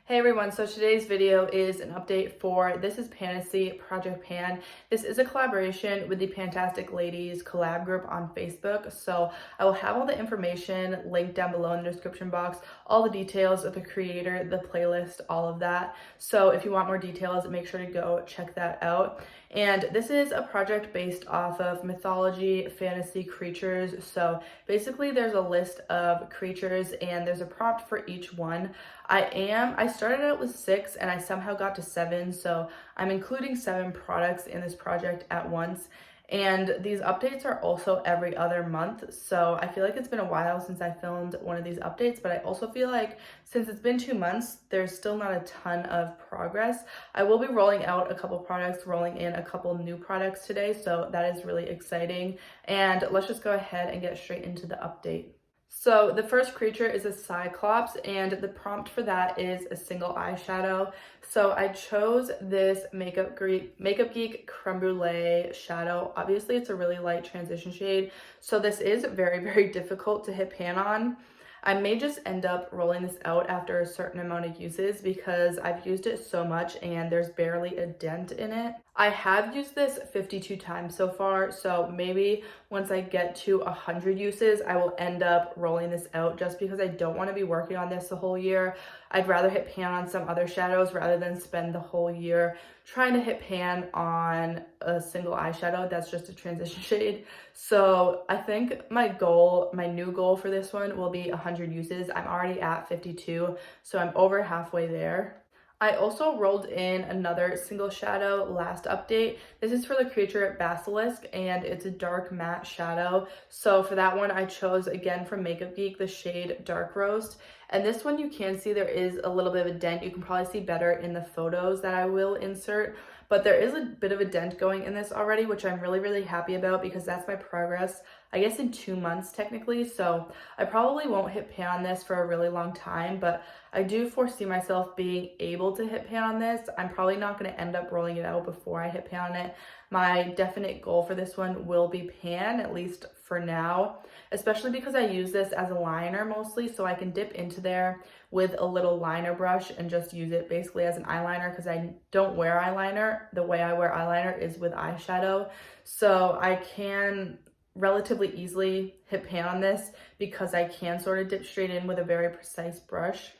Hey everyone, so today's video is an update for This is Pantasy Project Pan. This is a collaboration with the Fantastic Ladies collab group on Facebook. So I will have all the information linked down below in the description box, all the details of the creator, the playlist, all of that. So if you want more details, make sure to go check that out. And this is a project based off of mythology, fantasy creatures. So basically there's a list of creatures and there's a prompt for each one. I started out with 6 and I somehow got to 7, so I'm including 7 products in this project at once. And these updates are also every other month, so I feel like it's been a while since I filmed one of these updates, but I also feel like since it's been 2 months, there's still not a ton of progress. I will be rolling out a couple products, rolling in a couple new products today, so that is really exciting. And let's just go ahead and get straight into the update. So the first creature is a Cyclops, and the prompt for that is a single eyeshadow. So I chose this Makeup Geek Creme Brulee shadow. Obviously, it's a really light transition shade, so this is very difficult to hit pan on. I may just end up rolling this out after a certain amount of uses because I've used it so much and there's barely a dent in it. I have used this 52 times so far, so maybe once I get to 100 uses, I will end up rolling this out just because I don't want to be working on this the whole year. I'd rather hit pan on some other shadows rather than spend the whole year trying to hit pan on a single eyeshadow that's just a transition shade. So I think my new goal for this one will be 100 uses. I'm already at 52, so I'm over halfway there. I also rolled in another single shadow last update. This is for the creature Basilisk and it's a dark matte shadow. So for that one, I chose again from Makeup Geek the shade Dark Roast. And this one you can see there is a little bit of a dent. You can probably see better in the photos that I will insert. But there is a bit of a dent going in this already, which I'm really happy about because that's my progress, I guess, in 2 months technically. So I probably won't hit pan on this for a really long time, but I do foresee myself being able to hit pan on this. I'm probably not going to end up rolling it out before I hit pan on it. My definite goal for this one will be pan, at least for now, especially because I use this as a liner mostly, so I can dip into there with a little liner brush and just use it basically as an eyeliner because I don't wear eyeliner. The way I wear eyeliner is with eyeshadow, so I can relatively easily hit pan on this because I can sort of dip straight in with a very precise brush.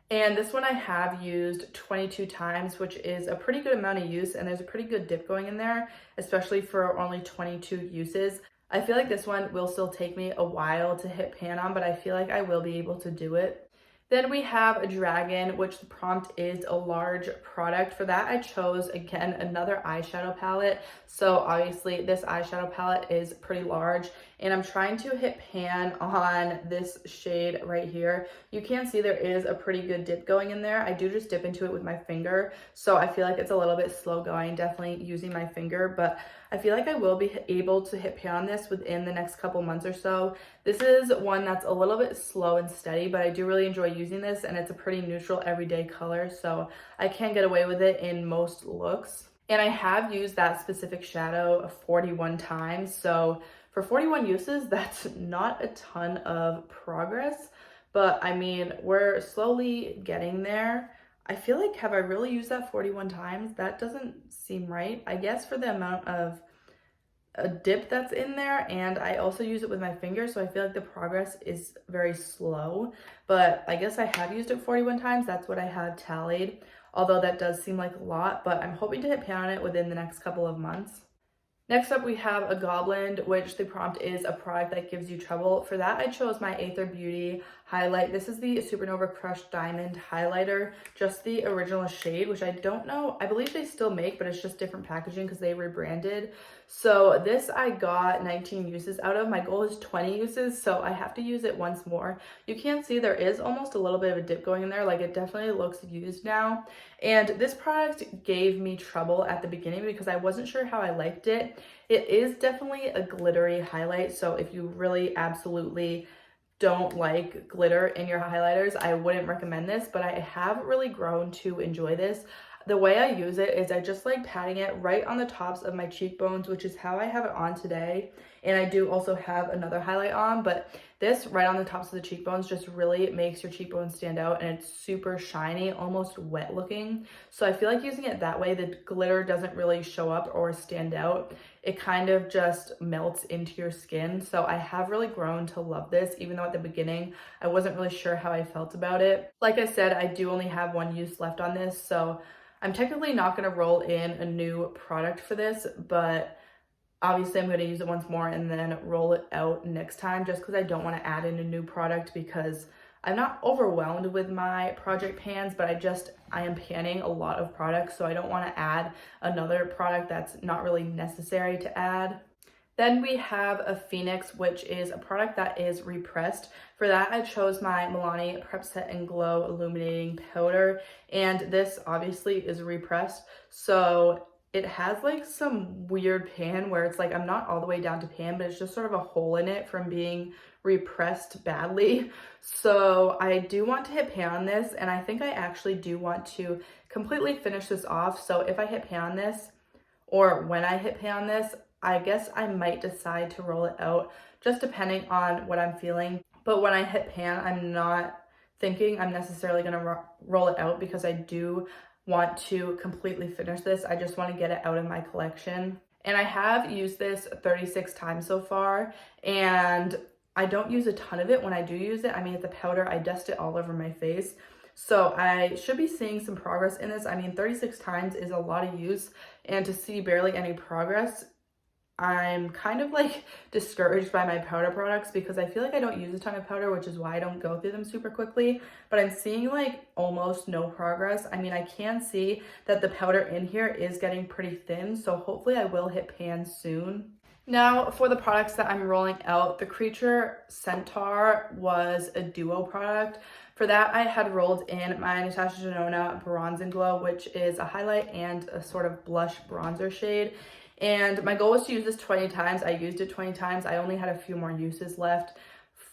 And this one I have used 22 times, which is a pretty good amount of use, and there's a pretty good dip going in there, especially for only 22 uses. I feel like this one will still take me a while to hit pan on, but I feel like I will be able to do it. Then we have a dragon, which the prompt is a large product. For that, I chose, again, another eyeshadow palette. So obviously this eyeshadow palette is pretty large and I'm trying to hit pan on this shade right here. You can see there is a pretty good dip going in there. I do just dip into it with my finger, so I feel like it's a little bit slow going, definitely using my finger, but I feel like I will be able to hit pan on this within the next couple months or so. This is one that's a little bit slow and steady, but I do really enjoy using this, and it's a pretty neutral everyday color, so I can get away with it in most looks. And I have used that specific shadow 41 times, so for 41 uses, that's not a ton of progress, but I mean, we're slowly getting there. I feel like, have I really used that 41 times? That doesn't seem right. I guess for the amount of a dip that's in there, and I also use it with my finger, so I feel like the progress is very slow, but I guess I have used it 41 times. That's what I have tallied, although that does seem like a lot, but I'm hoping to hit pan on it within the next couple of months. Next up, we have a goblin, which the prompt is a product that gives you trouble. For that, I chose my Aether Beauty highlight. This is the Supernova Crushed Diamond highlighter, just the original shade, which I don't know, I believe they still make, but it's just different packaging because they rebranded. So this I got 19 uses out of. My goal is 20 uses, so I have to use it once more. You can see there is almost a little bit of a dip going in there, like it definitely looks used now. And this product gave me trouble at the beginning because I wasn't sure how I liked it. It is definitely a glittery highlight, so if you really absolutely don't like glitter in your highlighters, I wouldn't recommend this, but I have really grown to enjoy this. The way I use it is I just like patting it right on the tops of my cheekbones, which is how I have it on today. And I do also have another highlight on, but This right on the tops of the cheekbones just really makes your cheekbones stand out, and it's super shiny, almost wet looking. So I feel like using it that way, the glitter doesn't really show up or stand out. It kind of just melts into your skin. So I have really grown to love this, even though at the beginning I wasn't really sure how I felt about it. Like I said, I do only have one use left on this, so I'm technically not going to roll in a new product for this, but obviously I'm going to use it once more and then roll it out next time, just because I don't want to add in a new product, because I'm not overwhelmed with my project pans, but I am panning a lot of products, so I don't want to add another product that's not really necessary to add. Then we have a Phoenix, which is a product that is repressed. For that, I chose my Milani Prep Set and Glow Illuminating Powder, and this obviously is repressed. So it has like some weird pan where it's like I'm not all the way down to pan, but it's just sort of a hole in it from being repressed badly. So I do want to hit pan on this, and I think I actually do want to completely finish this off. So if I hit pan on this, or when I hit pan on this, I guess I might decide to roll it out, just depending on what I'm feeling. But when I hit pan, I'm not thinking I'm necessarily going to roll it out, because I do want to completely finish this. I just want to get it out of my collection. And I have used this 36 times so far, and I don't use a ton of it. When I do use it, I mean, it's a powder, I dust it all over my face. So I should be seeing some progress in this. I mean, 36 times is a lot of use, and to see barely any progress, I'm kind of like discouraged by my powder products, because I feel like I don't use a ton of powder, which is why I don't go through them super quickly, but I'm seeing like almost no progress. I mean, I can see that the powder in here is getting pretty thin, so hopefully I will hit pan soon. Now for the products that I'm rolling out, the Creature Centaur was a duo product. For that, I had rolled in my Natasha Denona Bronze and Glow, which is a highlight and a sort of blush bronzer shade. And my goal was to use this 20 times. I used it 20 times. I only had a few more uses left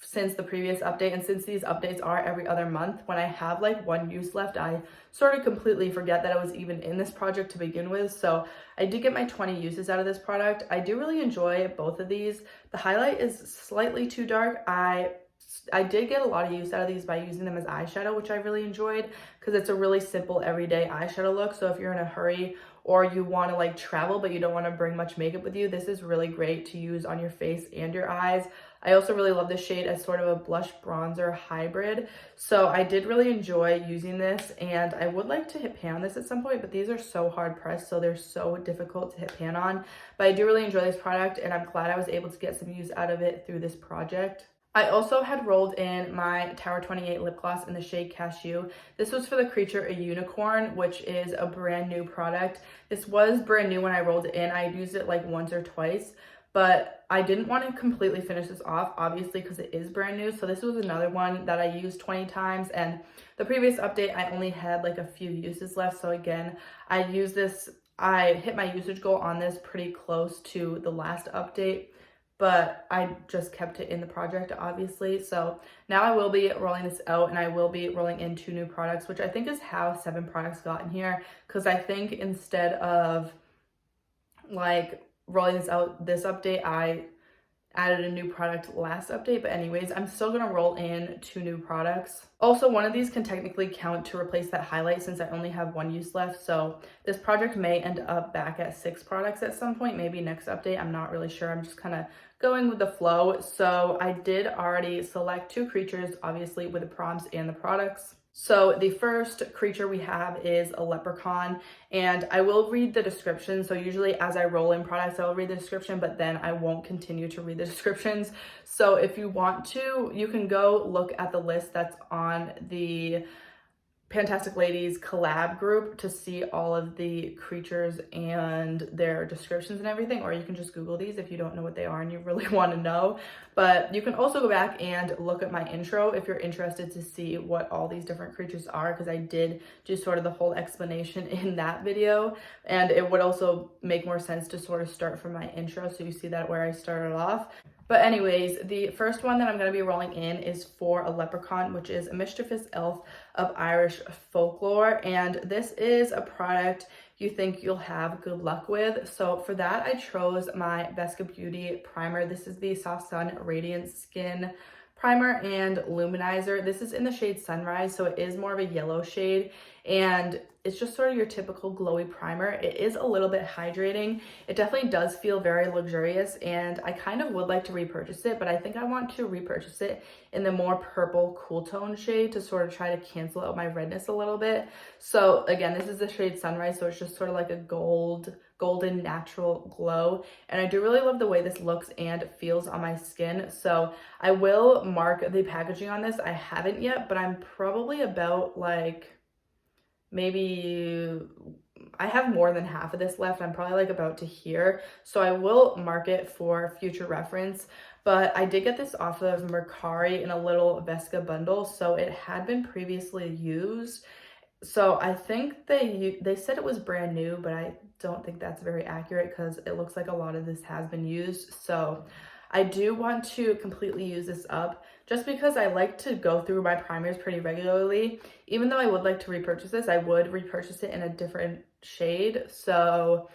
since the previous update. And since these updates are every other month, when I have like one use left, I sort of completely forget that I was even in this project to begin with. So I did get my 20 uses out of this product. I do really enjoy both of these. The highlight is slightly too dark. I did get a lot of use out of these by using them as eyeshadow, which I really enjoyed, because it's a really simple everyday eyeshadow look. So if you're in a hurry or you want to like travel but you don't want to bring much makeup with you, this is really great to use on your face and your eyes. I also really love this shade as sort of a blush bronzer hybrid. So I did really enjoy using this, and I would like to hit pan on this at some point, but these are so hard pressed, so they're so difficult to hit pan on. But I do really enjoy this product, and I'm glad I was able to get some use out of it through this project. I also had rolled in my Tower 28 lip gloss in the shade Cashew. This was for the Creature A Unicorn, which is a brand new product. This was brand new when I rolled it in. I used it like once or twice, but I didn't want to completely finish this off, obviously, because it is brand new. So this was another one that I used 20 times, and the previous update, I only had like a few uses left. So again, I hit my usage goal on this pretty close to the last update, but I just kept it in the project, obviously. So now I will be rolling this out, and I will be rolling in 2 new products, which I think is how 7 products got in here, because I think instead of like rolling this out this update, I added a new product last update. But anyways, I'm still gonna roll in 2 new products. Also, one of these can technically count to replace that highlight, since I only have 1 use left. So this project may end up back at 6 products at some point, maybe next update. I'm not really sure. I'm just kind of going with the flow. So I did already select 2 creatures, obviously, with the prompts and the products. So the first creature we have is a Leprechaun, and I will read the description. So usually as I roll in products, I will read the description, but then I won't continue to read the descriptions. So if you want to, you can go look at the list that's on the Fantastic Ladies collab group to see all of the creatures and their descriptions and everything, or you can just Google these if you don't know what they are and you really want to know. But you can also go back and look at my intro if you're interested to see what all these different creatures are, because I did do sort of the whole explanation in that video, and it would also make more sense to sort of start from my intro so you see that where I started off. But anyways, the first one that I'm going to be rolling in is for a Leprechaun, which is a mischievous elf of Irish folklore. And this is a product you think you'll have good luck with. So for that, I chose my Vesca Beauty primer. This is the Soft Sun Radiant Skin primer and luminizer. This is in the shade Sunrise, so it is more of a yellow shade, and it's just sort of your typical glowy primer. It is a little bit hydrating. It definitely does feel very luxurious, and I kind of would like to repurchase it, but I think I want to repurchase it in the more purple cool tone shade to sort of try to cancel out my redness a little bit. So again, this is the shade Sunrise, so it's just sort of like a golden natural glow, and I do really love the way this looks and feels on my skin. So I will mark the packaging on this. I haven't yet, but I'm probably about like maybe, I have more than half of this left. I'm probably like about to here, so I will mark it for future reference. But I did get this off of Mercari in a little Vesca bundle, so it had been previously used. So I think they said it was brand new, but I don't think that's very accurate because it looks like a lot of this has been used. So I do want to completely use this up just because I like to go through my primers pretty regularly. Even though I would like to repurchase this, I would repurchase it in a different shade. So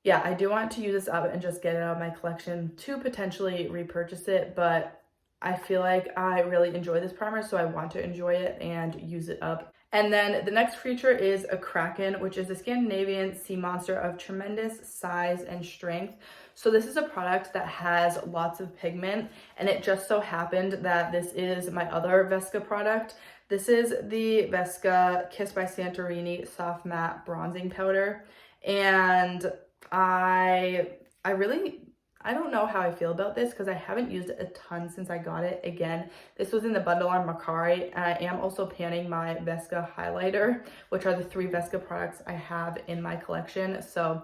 yeah, I do want to use this up and just get it out of my collection to potentially repurchase it, but I feel like I really enjoy this primer, so I want to enjoy it and use it up. And then the next creature is a Kraken, which is a Scandinavian sea monster of tremendous size and strength. So this is a product that has lots of pigment, and it just so happened that this is my other Vesca product. This is the Vesca Kiss by Santorini Soft Matte Bronzing Powder, and I don't know how I feel about this because I haven't used it a ton since I got it. Again, this was in the bundle on Mercari, and I am also panning my Vesca highlighter, which are the 3 Vesca products I have in my collection. So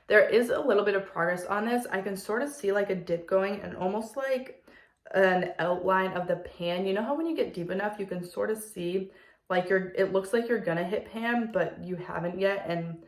there is a little bit of progress on this. I can sort of see like a dip going and almost like an outline of the pan. You know how when you get deep enough, you can sort of see like it looks like you're gonna hit pan, but you haven't yet, and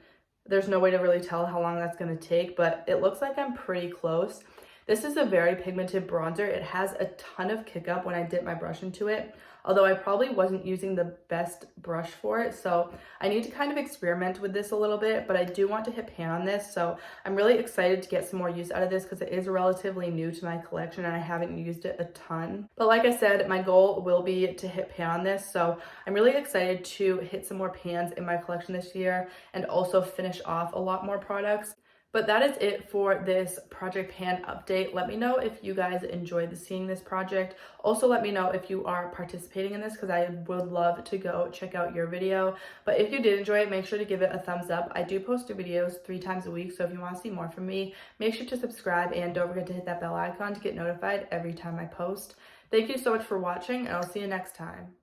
there's no way to really tell how long that's going to take, but it looks like I'm pretty close. This is a very pigmented bronzer. It has a ton of kick up when I dip my brush into it, although I probably wasn't using the best brush for it, so I need to kind of experiment with this a little bit, but I do want to hit pan on this, so I'm really excited to get some more use out of this because it is relatively new to my collection and I haven't used it a ton. But like I said, my goal will be to hit pan on this, so I'm really excited to hit some more pans in my collection this year and also finish off a lot more products. But that is it for this project pan update. Let me know if you guys enjoyed seeing this project. Also, let me know if you are participating in this because I would love to go check out your video. But if you did enjoy it, make sure to give it a thumbs up. I do post videos 3 times a week, so if you want to see more from me, make sure to subscribe and don't forget to hit that bell icon to get notified every time I post. Thank you so much for watching, and I'll see you next time.